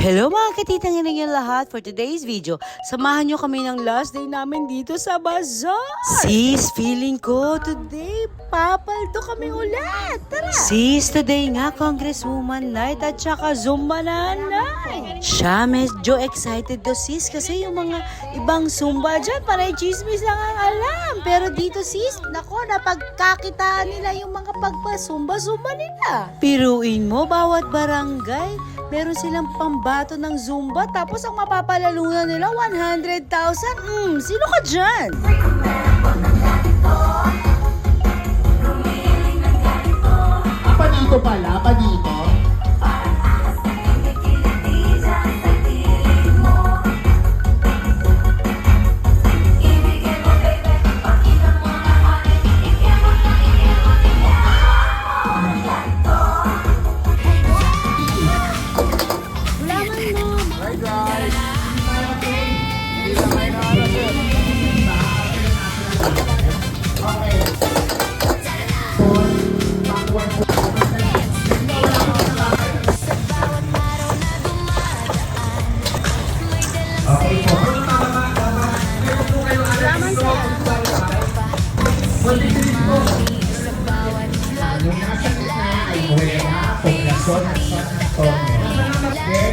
Hello mga katitang inang lahat. For today's video, samahan nyo kami ng last day namin dito sa bazaar. Sis, feeling ko today, papaldo kami ulit. Tara! Sis, today nga Congresswoman night at saka Zumba na night. Siya medyo excited to sis kasi yung mga ibang Zumba dyan, panay chismis lang ang alam. Pero dito sis, nako, napagkakitaan nila yung mga pagpa-Zumba nila. Piruin mo, bawat barangay, meron silang pambato ng Zumba tapos ang mapapalalunan nila 100,000. Sino ka dyan? Panito pala, panito.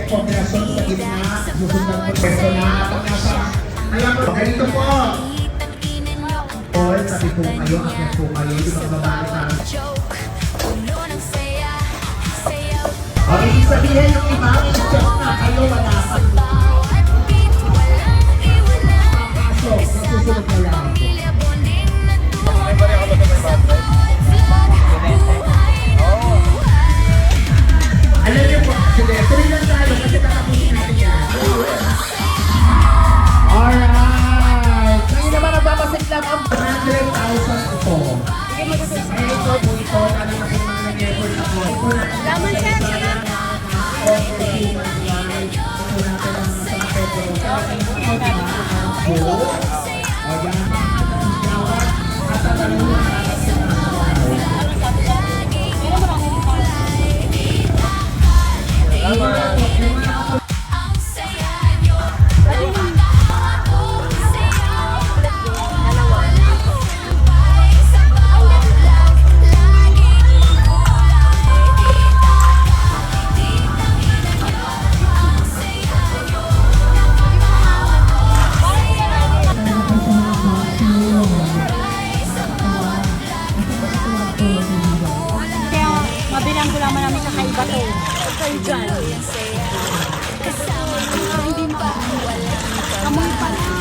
Kombinasyon sa gitna, susundan mo peso na alam mo, ganito po. Paul, sabi po kayo, akit po kayo, di ba kababali ka? Okay, sabihin yung iba, i-check na kayo, wala pa. So, nasusunod na lang. Alam niyo po, sige, tuloy lang tayo kasi tatapusin natin yan. Alright! Ngayon naman nagpapasiklam ang 100,000 ito. Ngayon ito po ito, lalo na kung mga nag-effort ako. Laman siya, siya. Mabilang ko naman namin sa kaiba to. Kayo dyan. Hindi amoy pa lang.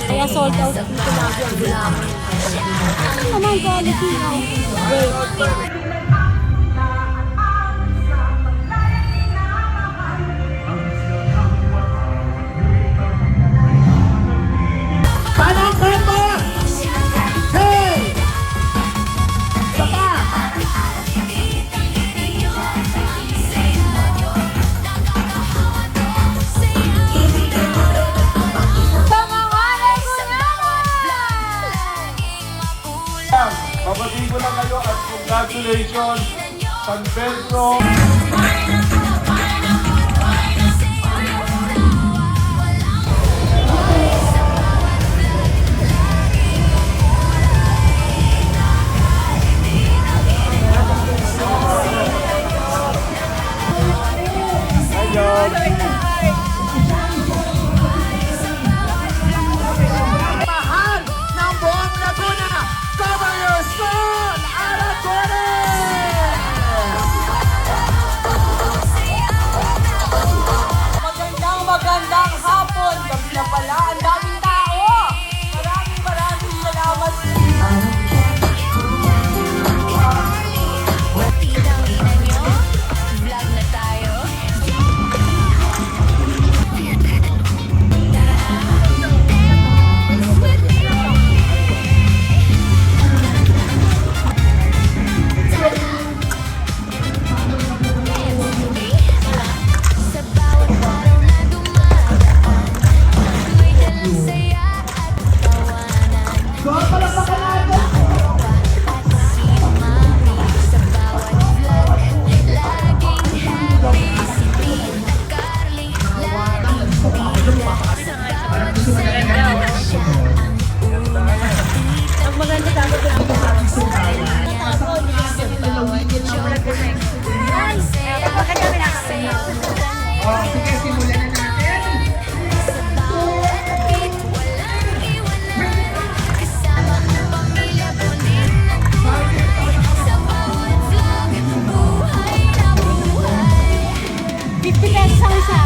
Kaya sold out dito lagi ang gulaman. Ano naman quality na? Wait. Babatiin ko lang kayo at congratulations, San Pedro. maganda dapat yung Dito sa ating sumayan. Sa pag-asa, lalawigin ng mga Oh, sige, simulan na natin. $50 ang isa.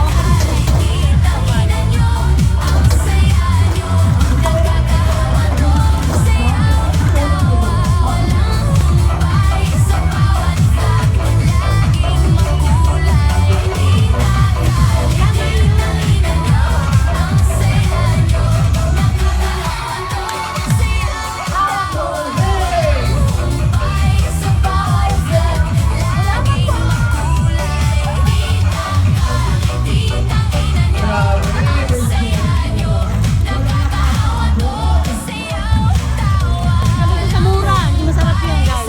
Sa mura, hindi masarap yun, guys.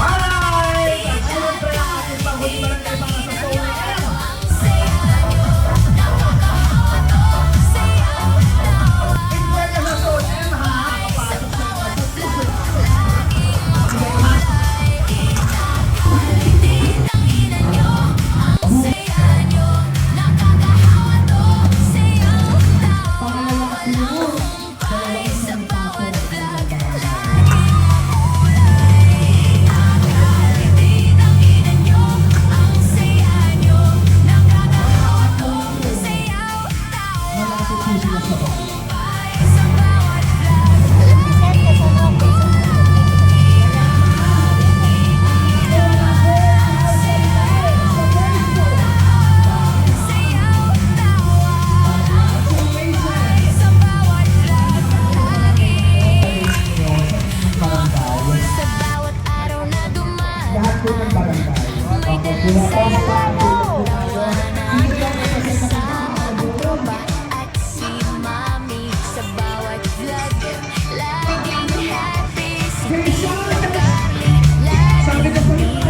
Alright! At syempre ang ating panghuling barangay mga sa Soul M. Invite ka sa Soul M, ha? Kapasok sa mga susunod. Pangalawang clue, dalawang isang tapo ng labanan. Malapit po sila sa bahay. Lahat po ng barangay. Okay, kung ako ang pagkakulong tayo, hindi lang kasi sa nakakabuto. Sabi ko po yung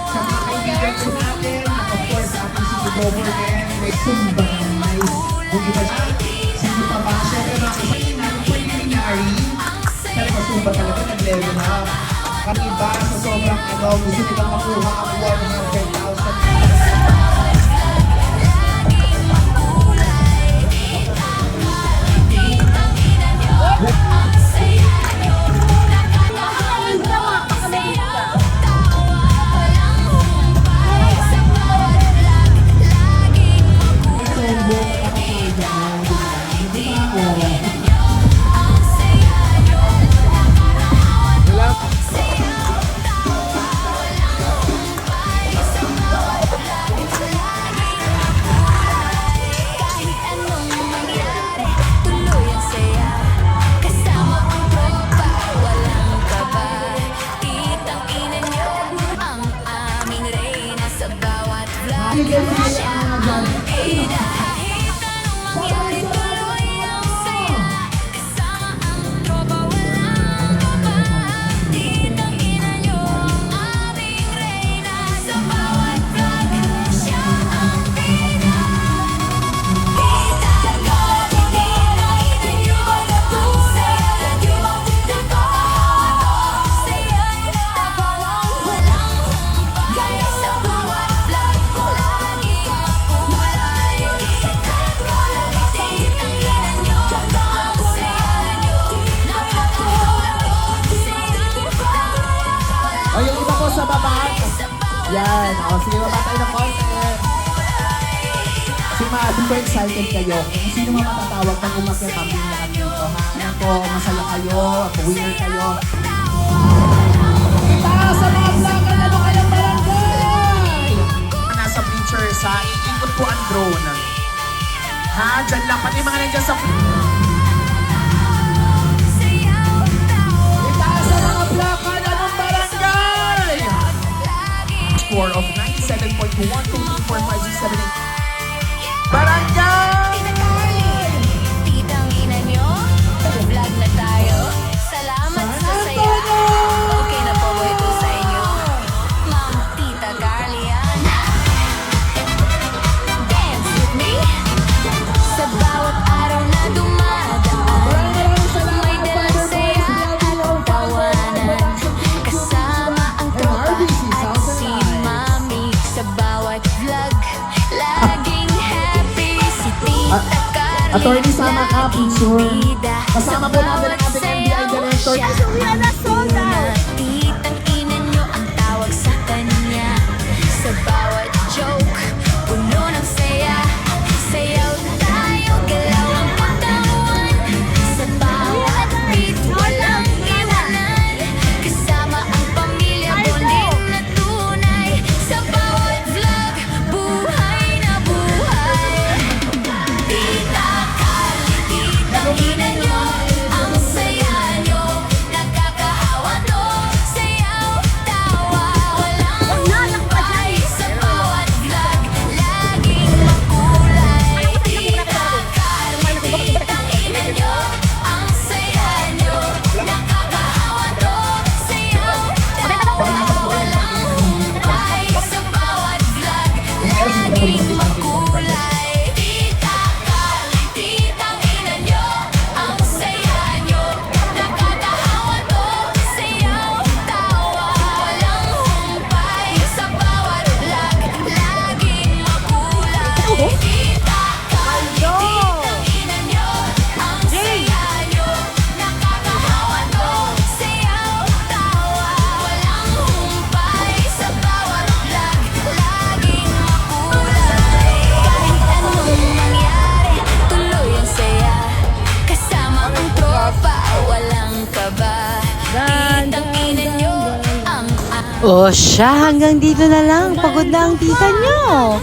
sa mga kaibigan po natin, of course, sa ating city government, may sumbang, may kung iba sino pa ba, syempre mga kasama natin preliminary, pero masumba talaga nag-level up. Ang iba sa sobrang gusto nilang makuha ang 100,000. Yan. O, sige, baba tayo ng konti. Super excited kayo. Kung sino mga matatawag pag umakyat kami na dito, ha? Ano po, masaya kayo, winner kayo. Itaas sa mga vlogger na kayang barangay! Nasa pictures, ha? Iikot po ang drone. Ha? Diyan lang. Pati mga nandiyan sa... Itaas sa mga vlogger na ng barangay! Score of 97.1, 2, 3, 4, 5, 6, 7, 8. Barangay! Titang ina nyo, vlog na tayo. Salamat sa saya. Okay na po ito sa inyo. Ma'am, Tita Carlian. Dance with me. Sa bawat araw na dumadaan, may dalang saya at tawanan. Kasama ang tropa at si Mami. Sa bawat vlog, laging happy si Tita Carlian. Attorney Sama ka, picture. Kasama po natin ang ating NBI Director. Titang ina nyo ang tawag sa kanya. Sa bawat joke, puno ng saya. Sayaw tayo, galaw ang katawan. Sa bawat beat, walang iwanan. Kasama ang pamilya, bonding na tunay. Sa bawat vlog, buhay na buhay. Tita Carly, titang ina nyo, ang saya nyo. Nakakahawa to, sayaw, tawa, walang humpay. Sa bawat vlog, laging makulay. Tita Carly, titang ina nyo, ang saya nyo. Nakakahawa to, sayaw, tawa, walang humpay. Sa bawat vlog, laging makulay. Tita Carly, titang ina nyo, ang saya nyo. Nakakahawa to, sayaw, tawa, walang humpay. Sa bawat vlog, laging makulay. Tita Carly, titang ina nyo, ang saya nyo. Nakakahawa to, sayaw, tawa, walang humpay. Sa bawat vlog, laging makulay. Kahit anong mangyari, tuloy ang saya. Kasama ang tropa, walang kaba. Titang ina nyo, ang O siya, hanggang dito na lang. Pagod na ang tita nyo.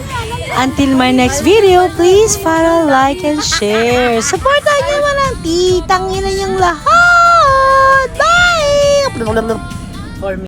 Until my next video, please follow, like, and share. Supportan nyo naman ang titang ina niyang lahat. Bye!